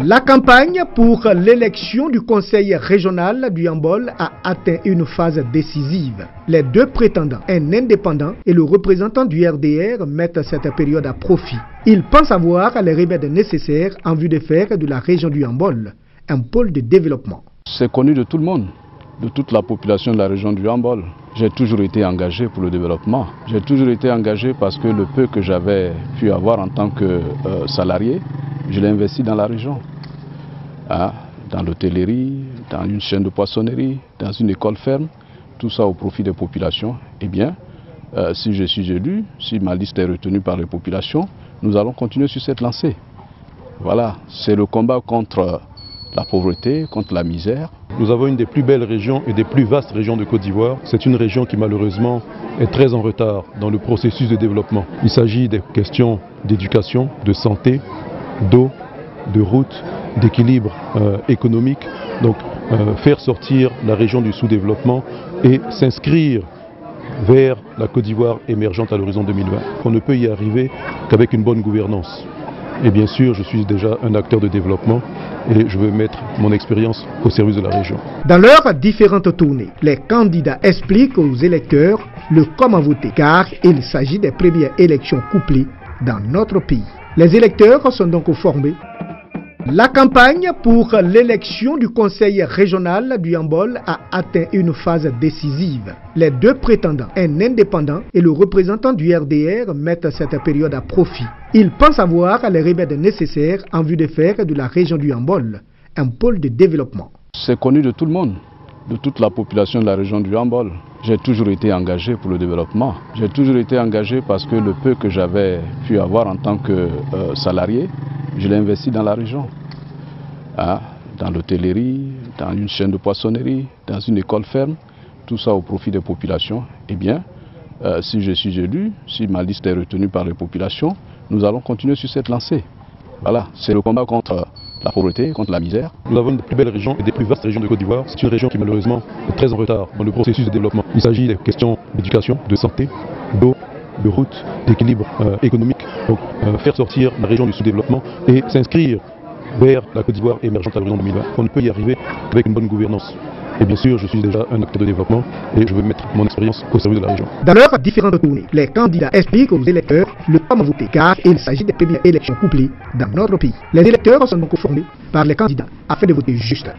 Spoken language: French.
La campagne pour l'élection du conseil régional du Yambol a atteint une phase décisive. Les deux prétendants, un indépendant et le représentant du RDR, mettent cette période à profit. Ils pensent avoir les remèdes nécessaires en vue de faire de la région du Yambol un pôle de développement. C'est connu de tout le monde, de toute la population de la région du Yambol. J'ai toujours été engagé pour le développement. J'ai toujours été engagé parce que le peu que j'avais pu avoir en tant que salarié, je l'ai investi dans la région. Dans l'hôtellerie, dans une chaîne de poissonnerie, dans une école ferme, tout ça au profit des populations. Eh bien, si je suis élu, si ma liste est retenue par les populations, nous allons continuer sur cette lancée. Voilà, c'est le combat contre la pauvreté, contre la misère. Nous avons une des plus belles régions et des plus vastes régions de Côte d'Ivoire. C'est une région qui malheureusement est très en retard dans le processus de développement. Il s'agit des questions d'éducation, de santé, d'eau, de route, d'équilibre économique. Donc faire sortir la région du sous-développement et s'inscrire vers la Côte d'Ivoire émergente à l'horizon 2020. On ne peut y arriver qu'avec une bonne gouvernance. Et bien sûr, je suis déjà un acteur de développement et je veux mettre mon expérience au service de la région. Dans leurs différentes tournées, les candidats expliquent aux électeurs le comment voter, car il s'agit des premières élections couplées dans notre pays. Les électeurs sont donc formés. La campagne pour l'élection du conseil régional du Yambol a atteint une phase décisive. Les deux prétendants, un indépendant et le représentant du RDR, mettent cette période à profit. Ils pensent avoir les remèdes nécessaires en vue de faire de la région du Yambol un pôle de développement. C'est connu de tout le monde, de toute la population de la région du Yambol. J'ai toujours été engagé pour le développement. J'ai toujours été engagé parce que le peu que j'avais pu avoir en tant que salarié, je l'ai investi dans la région. Dans l'hôtellerie, dans une chaîne de poissonnerie, dans une école ferme, tout ça au profit des populations. Eh bien, si je suis élu, si ma liste est retenue par les populations, nous allons continuer sur cette lancée. Voilà, c'est le combat contre la pauvreté, contre la misère. Nous avons une des plus belles régions et des plus vastes régions de Côte d'Ivoire. C'est une région qui malheureusement est très en retard dans le processus de développement. Il s'agit des questions d'éducation, de santé, d'eau, de route, d'équilibre économique. Donc faire sortir la région du sous-développement et s'inscrire vers la Côte d'Ivoire émergente à l'horizon 2020. On ne peut y arriver qu'avec une bonne gouvernance. Et bien sûr, je suis déjà un acteur de développement et je veux mettre mon expérience au service de la région. Dans leurs différentes tournées, les candidats expliquent aux électeurs le comment voter, car il s'agit des premières élections couplées dans notre pays. Les électeurs sont donc formés par les candidats afin de voter juste.